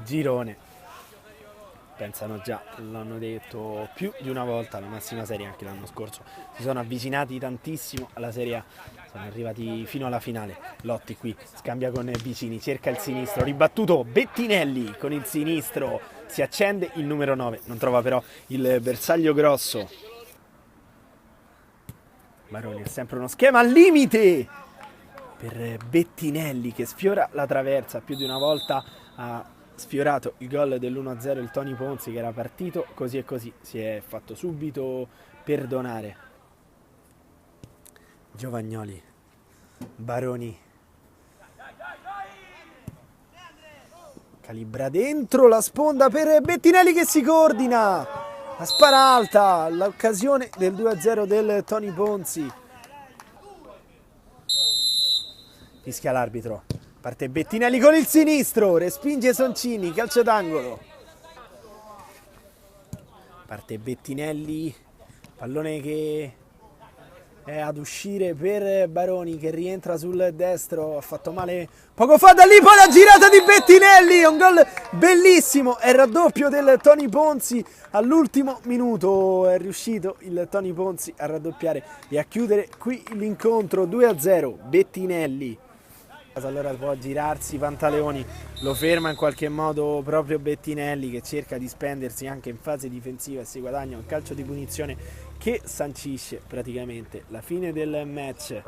girone. Pensano già, l'hanno detto più di una volta, alla massima serie anche l'anno scorso. Si sono avvicinati tantissimo alla Serie A, sono arrivati fino alla finale. Lotti qui, scambia con Vicini, cerca il sinistro, ribattuto Bettinelli con il sinistro, si accende il numero 9, non trova però il bersaglio grosso. Baroni è sempre uno schema al limite per Bettinelli che sfiora la traversa, più di una volta ha sfiorato il gol dell'1-0 il Tony Ponzi che era partito così e così, si è fatto subito perdonare. Giovagnoli, Baroni, calibra dentro la sponda per Bettinelli che si coordina, la spara alta, l'occasione del 2-0 del Tony Ponzi. Fischia l'arbitro, parte Bettinelli con il sinistro, respinge Soncini, calcio d'angolo. Parte Bettinelli, pallone che è ad uscire per Baroni che rientra sul destro, ha fatto male poco fa, da lì poi la girata di Bettinelli, un gol bellissimo, è il raddoppio del Tony Ponzi all'ultimo minuto, è riuscito il Tony Ponzi a raddoppiare e a chiudere qui l'incontro 2-0, Bettinelli. Allora può girarsi Pantaleoni, lo ferma in qualche modo proprio Bettinelli che cerca di spendersi anche in fase difensiva e si guadagna un calcio di punizione che sancisce praticamente la fine del match.